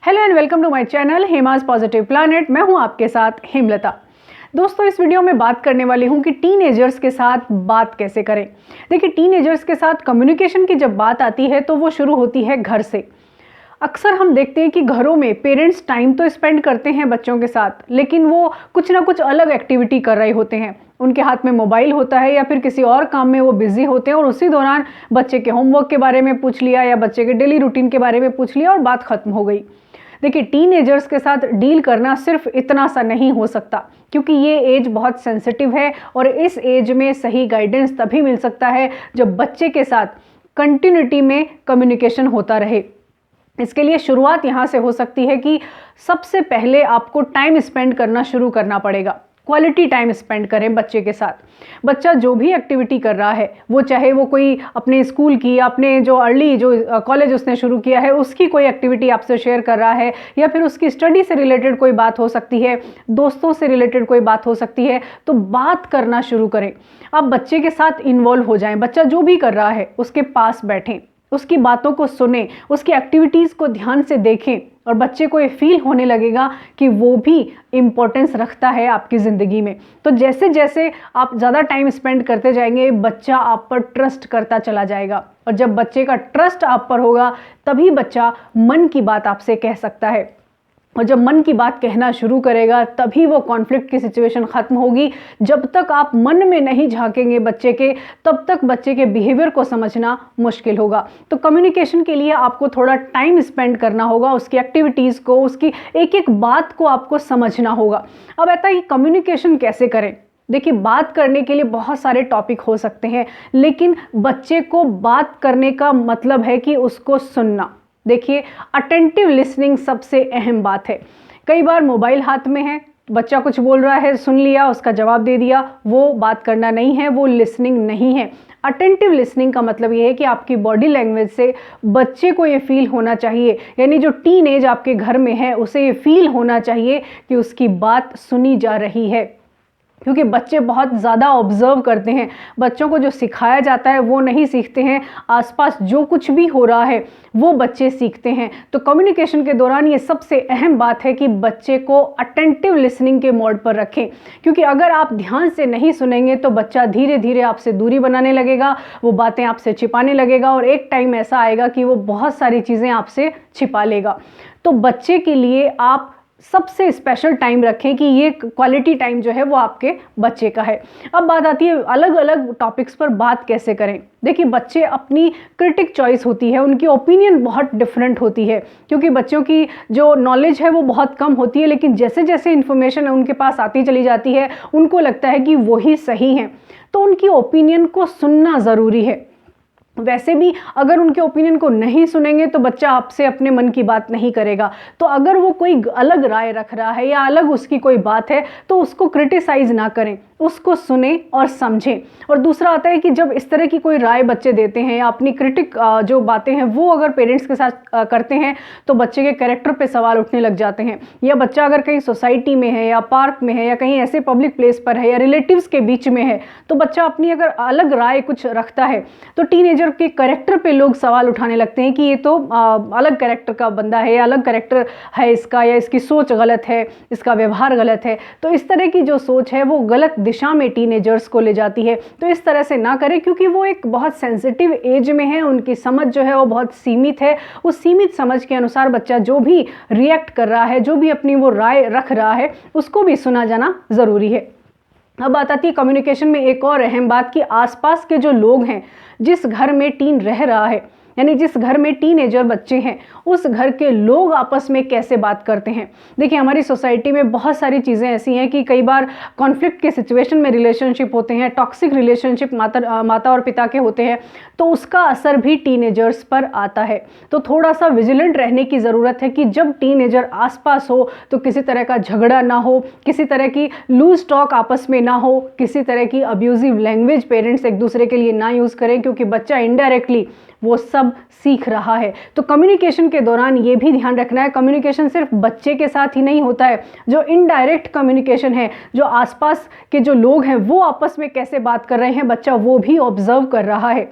Hello and welcome to my channel Hema's positive planet. मैं हूं आपके साथ हेमलता। दोस्तों, इस वीडियो में बात करने वाली हूं कि टीनेजर्स के साथ बात कैसे करें। देखिए, टीनेजर्स के साथ कम्युनिकेशन की जब बात आती है तो वो शुरू होती है घर से। अक्सर हम देखते हैं कि घरों में पेरेंट्स टाइम तो स्पेंड करते हैं बच्चों के साथ, लेकिन वो कुछ ना कुछ अलग एक्टिविटी कर रहे होते हैं। उनके हाथ में मोबाइल होता है या फिर किसी और काम में वो बिजी होते हैं और उसी दौरान बच्चे के होमवर्क के बारे में पूछ लिया या बच्चे के डेली रूटीन के बारे में पूछ लिया और बात खत्म हो गई। देखिए, टीनेजर्स के साथ डील करना सिर्फ इतना सा नहीं हो सकता, क्योंकि ये एज बहुत सेंसिटिव है और इस एज में सही गाइडेंस तभी मिल सकता है जब बच्चे के साथ कंटिन्यूटी में कम्युनिकेशन होता रहे। इसके लिए शुरुआत यहाँ से हो सकती है कि सबसे पहले आपको टाइम स्पेंड करना शुरू करना पड़ेगा। क्वालिटी टाइम स्पेंड करें बच्चे के साथ। बच्चा जो भी एक्टिविटी कर रहा है, वो चाहे वो कोई अपने स्कूल की, अपने जो अर्ली जो कॉलेज उसने शुरू किया है उसकी कोई एक्टिविटी आपसे शेयर कर रहा है, या फिर उसकी स्टडी से रिलेटेड कोई बात हो सकती है, दोस्तों से रिलेटेड कोई बात हो सकती है, तो बात करना शुरू करें। आप बच्चे के साथ इन्वॉल्व हो जाएं। बच्चा जो भी कर रहा है उसके पास बैठें, उसकी बातों को सुने, उसकी एक्टिविटीज़ को ध्यान से देखें और बच्चे को ये फील होने लगेगा कि वो भी इम्पोर्टेंस रखता है आपकी ज़िंदगी में। तो जैसे जैसे आप ज़्यादा टाइम स्पेंड करते जाएंगे, बच्चा आप पर ट्रस्ट करता चला जाएगा, और जब बच्चे का ट्रस्ट आप पर होगा तभी बच्चा मन की बात आपसे कह सकता है। और जब मन की बात कहना शुरू करेगा तभी वो कॉन्फ्लिक्ट की सिचुएशन ख़त्म होगी। जब तक आप मन में नहीं झांकेंगे बच्चे के, तब तक बच्चे के बिहेवियर को समझना मुश्किल होगा। तो कम्युनिकेशन के लिए आपको थोड़ा टाइम स्पेंड करना होगा, उसकी एक्टिविटीज़ को, उसकी एक एक बात को आपको समझना होगा। अब आता है कि कम्युनिकेशन कैसे करें। देखिए, बात करने के लिए बहुत सारे टॉपिक हो सकते हैं, लेकिन बच्चे को बात करने का मतलब है कि उसको सुनना। देखिए, अटेंटिव लिसनिंग सबसे अहम बात है। कई बार मोबाइल हाथ में है, बच्चा कुछ बोल रहा है, सुन लिया, उसका जवाब दे दिया, वो बात करना नहीं है, वो लिसनिंग नहीं है। अटेंटिव लिसनिंग का मतलब ये है कि आपकी बॉडी लैंग्वेज से बच्चे को ये फील होना चाहिए, यानी जो टीन एज आपके घर में है उसे ये फील होना चाहिए कि उसकी बात सुनी जा रही है। क्योंकि बच्चे बहुत ज़्यादा ऑब्जर्व करते हैं। बच्चों को जो सिखाया जाता है वो नहीं सीखते हैं, आसपास जो कुछ भी हो रहा है वो बच्चे सीखते हैं। तो कम्युनिकेशन के दौरान ये सबसे अहम बात है कि बच्चे को अटेंटिव लिसनिंग के मोड पर रखें, क्योंकि अगर आप ध्यान से नहीं सुनेंगे तो बच्चा धीरे धीरे आपसे दूरी बनाने लगेगा, वो बातें आपसे छिपाने लगेगा और एक टाइम ऐसा आएगा कि वो बहुत सारी चीज़ें आपसे छिपा लेगा। तो बच्चे के लिए आप सबसे स्पेशल टाइम रखें कि ये क्वालिटी टाइम जो है वो आपके बच्चे का है। अब बात आती है अलग अलग टॉपिक्स पर बात कैसे करें। देखिए, बच्चे अपनी क्रिटिक चॉइस होती है, उनकी ओपिनियन बहुत डिफरेंट होती है, क्योंकि बच्चों की जो नॉलेज है वो बहुत कम होती है, लेकिन जैसे जैसे इन्फॉर्मेशन उनके पास आती चली जाती है उनको लगता है कि वही सही है। तो उनकी ओपिनियन को सुनना ज़रूरी है। वैसे भी अगर उनके ओपिनियन को नहीं सुनेंगे तो बच्चा आपसे अपने मन की बात नहीं करेगा। तो अगर वो कोई अलग राय रख रहा है या अलग उसकी कोई बात है तो उसको क्रिटिसाइज ना करें, उसको सुने और समझें। और दूसरा आता है कि जब इस तरह की कोई राय बच्चे देते हैं या अपनी क्रिटिक जो बातें हैं वो अगर पेरेंट्स के साथ करते हैं तो बच्चे के कैरेक्टर पे सवाल उठने लग जाते हैं। या बच्चा अगर कहीं सोसाइटी में है या पार्क में है या कहीं ऐसे पब्लिक प्लेस पर है या रिलेटिव्स के बीच में है, तो बच्चा अपनी अगर अलग राय कुछ रखता है तो टीनेजर के कैरेक्टर पे लोग सवाल उठाने लगते हैं कि ये तो अलग कैरेक्टर का बंदा है या अलग कैरेक्टर है इसका, या इसकी सोच गलत है, इसका व्यवहार गलत है। तो इस तरह की जो सोच है वो गलत दिशा में टीनेजर्स को ले जाती है। तो इस तरह से ना करें, क्योंकि वो एक बहुत सेंसिटिव एज में है, उनकी समझ जो है वो बहुत सीमित है। उस सीमित समझ के अनुसार बच्चा जो भी रिएक्ट कर रहा है, जो भी अपनी वो राय रख रहा है, उसको भी सुना जाना ज़रूरी है। अब बात आती है कम्युनिकेशन में एक और अहम बात कि आसपास के जो लोग हैं, जिस घर में टीन रह रहा है, यानी जिस घर में टीनेजर बच्चे हैं, उस घर के लोग आपस में कैसे बात करते हैं। देखिए, हमारी सोसाइटी में बहुत सारी चीज़ें ऐसी हैं कि कई बार कॉन्फ्लिक्ट के सिचुएशन में रिलेशनशिप होते हैं, टॉक्सिक रिलेशनशिप माता और पिता के होते हैं, तो उसका असर भी टीनेजर्स पर आता है। तो थोड़ा सा विजिलेंट रहने की ज़रूरत है कि जब टीनेजर आसपास हो तो किसी तरह का झगड़ा ना हो, किसी तरह की लूज टॉक आपस में ना हो, किसी तरह की अब्यूजिव लैंग्वेज पेरेंट्स एक दूसरे के लिए ना यूज़ करें, क्योंकि बच्चा इनडायरेक्टली वो सब सीख रहा है। तो कम्युनिकेशन के दौरान ये भी ध्यान रखना है, कम्युनिकेशन सिर्फ बच्चे के साथ ही नहीं होता है। जो इनडायरेक्ट कम्युनिकेशन है, जो आसपास के जो लोग हैं वो आपस में कैसे बात कर रहे हैं, बच्चा वो भी ऑब्जर्व कर रहा है।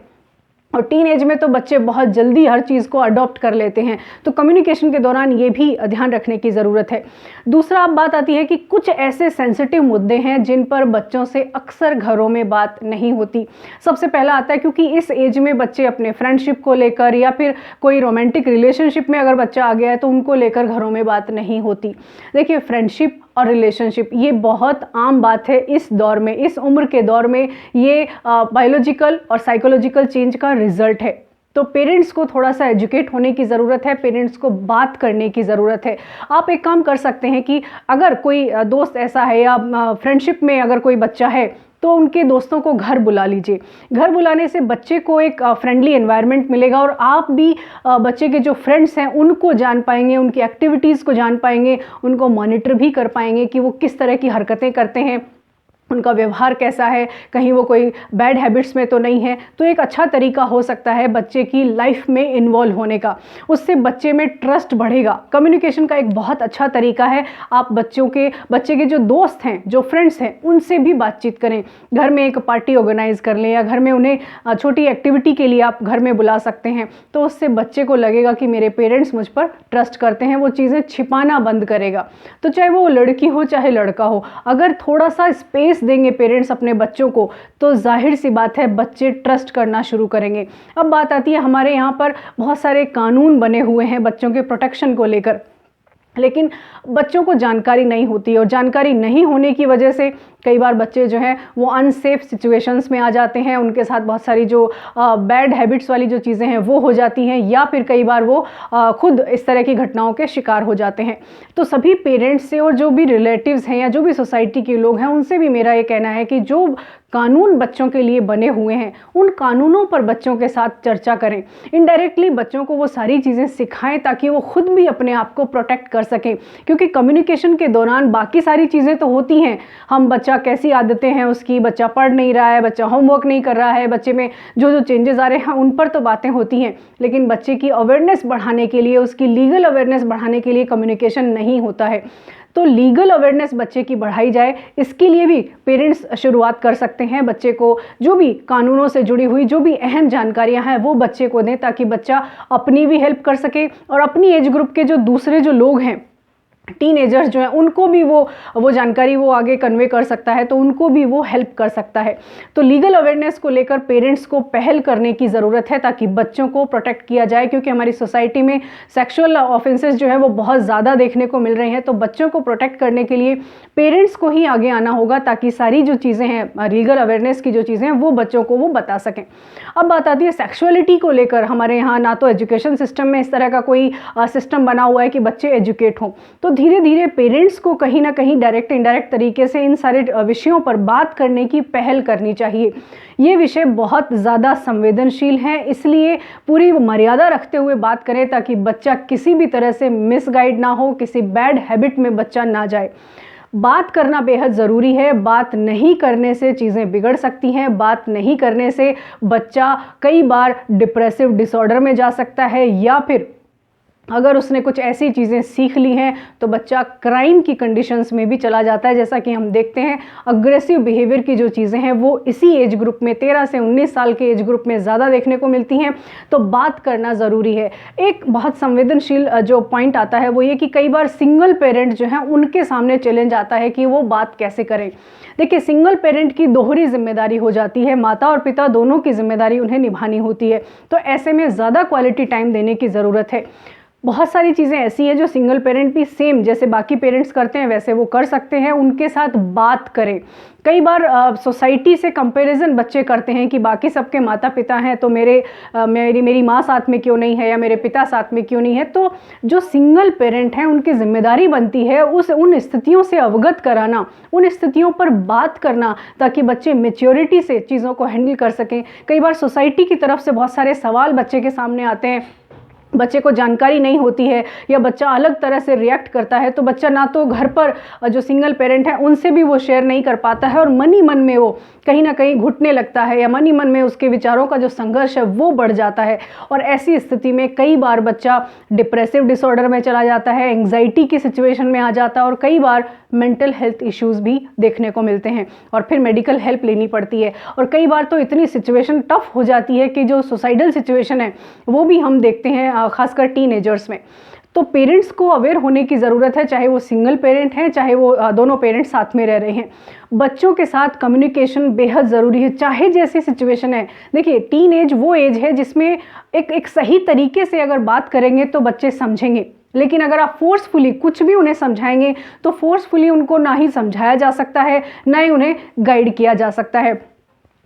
और टीन एज में तो बच्चे बहुत जल्दी हर चीज़ को अडॉप्ट कर लेते हैं, तो कम्युनिकेशन के दौरान ये भी ध्यान रखने की ज़रूरत है। दूसरा अब बात आती है कि कुछ ऐसे सेंसिटिव मुद्दे हैं जिन पर बच्चों से अक्सर घरों में बात नहीं होती। सबसे पहला आता है क्योंकि इस एज में बच्चे अपने फ्रेंडशिप को लेकर या फिर कोई रोमांटिक रिलेशनशिप में अगर बच्चा आ गया है तो उनको लेकर घरों में बात नहीं होती। देखिए, फ्रेंडशिप और रिलेशनशिप ये बहुत आम बात है इस दौर में, इस उम्र के दौर में। ये बायोलॉजिकल और साइकोलॉजिकल चेंज का रिजल्ट है। तो पेरेंट्स को थोड़ा सा एजुकेट होने की ज़रूरत है, पेरेंट्स को बात करने की ज़रूरत है। आप एक काम कर सकते हैं कि अगर कोई दोस्त ऐसा है या फ्रेंडशिप में अगर कोई बच्चा है तो उनके दोस्तों को घर बुला लीजिए। घर बुलाने से बच्चे को एक फ्रेंडली एनवायरनमेंट मिलेगा और आप भी बच्चे के जो फ्रेंड्स हैं उनको जान पाएंगे, उनकी एक्टिविटीज़ को जान पाएंगे, उनको मॉनिटर भी कर पाएंगे कि वो किस तरह की हरकतें करते हैं, उनका व्यवहार कैसा है, कहीं वो कोई बैड हैबिट्स में तो नहीं है। तो एक अच्छा तरीका हो सकता है बच्चे की लाइफ में इन्वॉल्व होने का, उससे बच्चे में ट्रस्ट बढ़ेगा। कम्युनिकेशन का एक बहुत अच्छा तरीका है, आप बच्चे के जो दोस्त हैं, जो फ्रेंड्स हैं, उनसे भी बातचीत करें। घर में एक पार्टी ऑर्गेनाइज कर लें या घर में उन्हें छोटी एक्टिविटी के लिए आप घर में बुला सकते हैं। तो उससे बच्चे को लगेगा कि मेरे पेरेंट्स मुझ पर ट्रस्ट करते हैं, वो चीज़ें छिपाना बंद करेगा। तो चाहे वो लड़की हो चाहे लड़का हो, अगर थोड़ा सा स्पेस देंगे पेरेंट्स अपने बच्चों को तो जाहिर सी बात है बच्चे ट्रस्ट करना शुरू करेंगे। अब बात आती है, हमारे यहाँ पर बहुत सारे कानून बने हुए हैं बच्चों के प्रोटेक्शन को लेकर, लेकिन बच्चों को जानकारी नहीं होती और जानकारी नहीं होने की वजह से कई बार बच्चे जो हैं वो अनसेफ सिचुएशंस में आ जाते हैं, उनके साथ बहुत सारी जो बैड हैबिट्स वाली जो चीज़ें हैं वो हो जाती हैं, या फिर कई बार वो खुद इस तरह की घटनाओं के शिकार हो जाते हैं। तो सभी पेरेंट्स से और जो भी रिलेटिव्स हैं या जो भी सोसाइटी के लोग हैं उनसे भी मेरा ये कहना है कि जो कानून बच्चों के लिए बने हुए हैं उन कानूनों पर बच्चों के साथ चर्चा करें। इनडायरेक्टली बच्चों को वो सारी चीज़ें सिखाएं ताकि वो खुद भी अपने आप को प्रोटेक्ट कर सकें, क्योंकि कम्युनिकेशन के दौरान बाकी सारी चीज़ें तो होती हैं, हम बच्चा कैसी आदतें हैं उसकी, बच्चा पढ़ नहीं रहा है, बच्चा होमवर्क नहीं कर रहा है, बच्चे में जो जो चेंजेस आ रहे हैं उन पर तो बातें होती हैं, लेकिन बच्चे की अवेयरनेस बढ़ाने के लिए, उसकी लीगल अवेयरनेस बढ़ाने के लिए कम्युनिकेशन नहीं होता है। तो लीगल अवेयरनेस बच्चे की बढ़ाई जाए, इसके लिए भी पेरेंट्स शुरुआत कर सकते हैं। बच्चे को जो भी कानूनों से जुड़ी हुई जो भी अहम जानकारियां हैं वो बच्चे को दें ताकि बच्चा अपनी भी हेल्प कर सके और अपनी एज ग्रुप के जो दूसरे जो लोग हैं, टीनेजर्स जो हैं, उनको भी वो जानकारी वो आगे कन्वे कर सकता है, तो उनको भी वो हेल्प कर सकता है। तो लीगल अवेयरनेस को लेकर पेरेंट्स को पहल करने की ज़रूरत है ताकि बच्चों को प्रोटेक्ट किया जाए, क्योंकि हमारी सोसाइटी में सेक्सुअल ऑफेंसेस जो है वो बहुत ज़्यादा देखने को मिल रहे हैं। तो बच्चों को प्रोटेक्ट करने के लिए पेरेंट्स को ही आगे आना होगा ताकि सारी जो चीज़ें हैं, लीगल अवेयरनेस की जो चीज़ें हैं वो बच्चों को वो बता सकें। अब बात आती है सेक्सुअलिटी को लेकर। हमारे यहाँ ना तो एजुकेशन सिस्टम में इस तरह का कोई सिस्टम बना हुआ है कि बच्चे एजुकेट हों, तो धीरे धीरे पेरेंट्स को कहीं ना कहीं डायरेक्ट इनडायरेक्ट तरीके से इन सारे विषयों पर बात करने की पहल करनी चाहिए। ये विषय बहुत ज़्यादा संवेदनशील है, इसलिए पूरी मर्यादा रखते हुए बात करें ताकि बच्चा किसी भी तरह से मिसगाइड ना हो, किसी बैड हैबिट में बच्चा ना जाए। बात करना बेहद ज़रूरी है, बात नहीं करने से चीज़ें बिगड़ सकती हैं, बात नहीं करने से बच्चा कई बार डिप्रेसिव डिसऑर्डर में जा सकता है, या फिर अगर उसने कुछ ऐसी चीज़ें सीख ली हैं तो बच्चा क्राइम की कंडीशंस में भी चला जाता है। जैसा कि हम देखते हैं अग्रेसिव बिहेवियर की जो चीज़ें हैं वो इसी एज ग्रुप में 13 से 19 साल के एज ग्रुप में ज़्यादा देखने को मिलती हैं। तो बात करना ज़रूरी है। एक बहुत संवेदनशील जो पॉइंट आता है वो ये कि कई बार सिंगल पेरेंट जो हैं उनके सामने चैलेंज आता है कि वो बात कैसे करें। देखिए, सिंगल पेरेंट की दोहरी जिम्मेदारी हो जाती है, माता और पिता दोनों की जिम्मेदारी उन्हें निभानी होती है। तो ऐसे में ज़्यादा क्वालिटी टाइम देने की ज़रूरत है। बहुत सारी चीज़ें ऐसी हैं जो सिंगल पेरेंट भी सेम जैसे बाकी पेरेंट्स करते हैं वैसे वो कर सकते हैं, उनके साथ बात करें। कई बार सोसाइटी से कंपैरिजन बच्चे करते हैं कि बाकी सबके माता पिता हैं तो मेरी माँ साथ में क्यों नहीं है या मेरे पिता साथ में क्यों नहीं है। तो जो सिंगल पेरेंट हैं उनकी जिम्मेदारी बनती है उन स्थितियों से अवगत कराना, उन स्थितियों पर बात करना ताकि बच्चे मैच्योरिटी से चीज़ों को हैंडल कर सकें। कई बार सोसाइटी की तरफ से बहुत सारे सवाल बच्चे के सामने आते हैं बच्चे को जानकारी नहीं होती है या बच्चा अलग तरह से रिएक्ट करता है, तो बच्चा ना तो घर पर जो सिंगल पेरेंट है उनसे भी वो शेयर नहीं कर पाता है और मन ही मन में वो कहीं ना कहीं घुटने लगता है या मन ही मन में उसके विचारों का जो संघर्ष है वो बढ़ जाता है। और ऐसी स्थिति में कई बार बच्चा डिप्रेसिव डिसऑर्डर में चला जाता है, एंग्जाइटी की सिचुएशन में आ जाता है और कई बार मेंटल हेल्थ इश्यूज़ भी देखने को मिलते हैं और फिर मेडिकल हेल्प लेनी पड़ती है। और कई बार तो इतनी सिचुएशन टफ हो जाती है कि जो सुसाइडल सिचुएशन है वो भी हम देखते हैं, खासकर टीनेजर्स में। तो पेरेंट्स को अवेयर होने की ज़रूरत है, चाहे वो सिंगल पेरेंट हैं चाहे वो दोनों पेरेंट्स साथ में रह रहे हैं। बच्चों के साथ कम्युनिकेशन बेहद ज़रूरी है, चाहे जैसी सिचुएशन है। देखिए, टीन एज वो एज है जिसमें एक सही तरीके से अगर बात करेंगे तो बच्चे समझेंगे, लेकिन अगर आप फोर्सफुली कुछ भी उन्हें समझाएंगे तो फोर्सफुली उनको ना ही समझाया जा सकता है, ना ही उन्हें गाइड किया जा सकता है।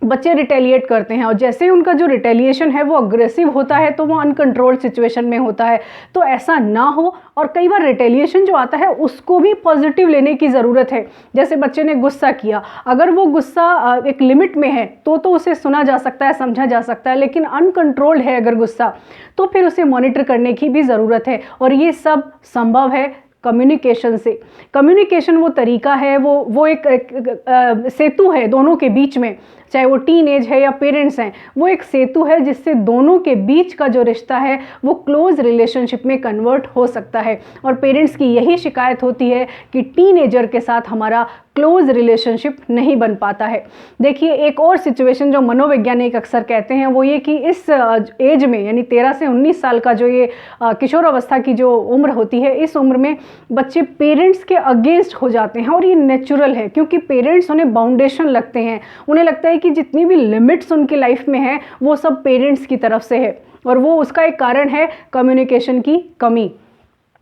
बच्चे रिटेलिएट करते हैं और जैसे ही उनका जो रिटेलिएशन है वो अग्रेसिव होता है तो वो अनकंट्रोल्ड सिचुएशन में होता है। तो ऐसा ना हो, और कई बार रिटेलिएशन जो आता है उसको भी पॉजिटिव लेने की ज़रूरत है। जैसे बच्चे ने गुस्सा किया, अगर वो गुस्सा एक लिमिट में है तो उसे सुना जा सकता है, समझा जा सकता है, लेकिन अनकंट्रोल्ड है अगर गुस्सा, तो फिर उसे मॉनिटर करने की भी ज़रूरत है। और ये सब संभव है कम्युनिकेशन से। कम्युनिकेशन वो तरीका है, वो एक सेतु है दोनों के बीच में, चाहे वो टीन एज है या पेरेंट्स हैं, वो एक सेतु है जिससे दोनों के बीच का जो रिश्ता है वो क्लोज रिलेशनशिप में कन्वर्ट हो सकता है। और पेरेंट्स की यही शिकायत होती है कि टीनेजर के साथ हमारा क्लोज रिलेशनशिप नहीं बन पाता है। देखिए, एक और सिचुएशन जो मनोवैज्ञानिक अक्सर कहते हैं वो ये कि इस एज में, यानी 13 से 19 साल का जो ये किशोर अवस्था की जो उम्र होती है, इस उम्र में बच्चे पेरेंट्स के अगेंस्ट हो जाते हैं। और ये नेचुरल है, क्योंकि पेरेंट्स उन्हें बाउंडेशन लगते हैं, उन्हें लगता है कि जितनी भी लिमिट्स उनकी लाइफ में है वो सब पेरेंट्स की तरफ से है, और वो उसका एक कारण है कम्युनिकेशन की कमी।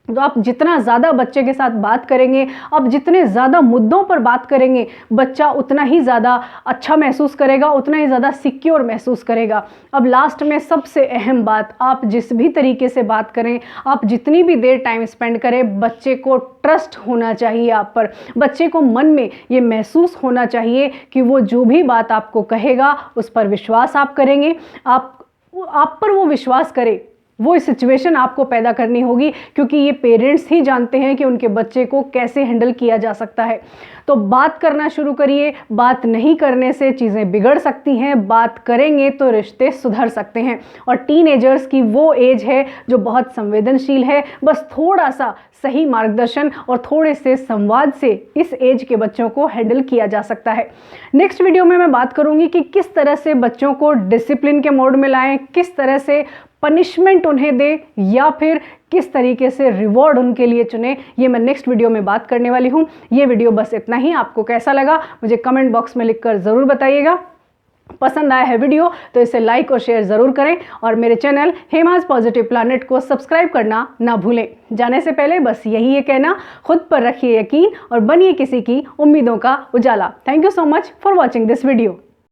तो आप जितना ज़्यादा बच्चे के साथ बात करेंगे, आप जितने ज़्यादा मुद्दों पर बात करेंगे, बच्चा उतना ही ज़्यादा अच्छा महसूस करेगा, उतना ही ज़्यादा सिक्योर महसूस करेगा। अब लास्ट में सबसे अहम बात, आप जिस भी तरीके से बात करें, आप जितनी भी देर टाइम स्पेंड करें, बच्चे को ट्रस्ट होना चाहिए आप पर। बच्चे को मन में ये महसूस होना चाहिए कि वो जो भी बात आपको कहेगा उस पर विश्वास आप करेंगे, आप पर वो विश्वास करे। वो सिचुएशन आपको पैदा करनी होगी, क्योंकि ये पेरेंट्स ही जानते हैं कि उनके बच्चे को कैसे हैंडल किया जा सकता है। तो बात करना शुरू करिए, बात नहीं करने से चीज़ें बिगड़ सकती हैं, बात करेंगे तो रिश्ते सुधर सकते हैं। और टीनेजर्स की वो एज है जो बहुत संवेदनशील है, बस थोड़ा सा सही मार्गदर्शन और थोड़े से संवाद से इस एज के बच्चों को हैंडल किया जा सकता है। नेक्स्ट वीडियो में मैं बात करूंगी कि किस तरह से बच्चों को डिसिप्लिन के मोड में लाएं, किस तरह से पनिशमेंट उन्हें दे, या फिर किस तरीके से रिवॉर्ड उनके लिए चुने। ये मैं नेक्स्ट वीडियो में बात करने वाली हूँ। ये वीडियो बस इतना ही। आपको कैसा लगा मुझे कमेंट बॉक्स में लिखकर ज़रूर बताइएगा। पसंद आया है वीडियो तो इसे लाइक और शेयर ज़रूर करें, और मेरे चैनल हेमाज पॉजिटिव प्लैनेट को सब्सक्राइब करना ना भूलें। जाने से पहले बस यही है कहना, खुद पर रखिए यकीन और बनिए किसी की उम्मीदों का उजाला। Thank you so much for watching this video.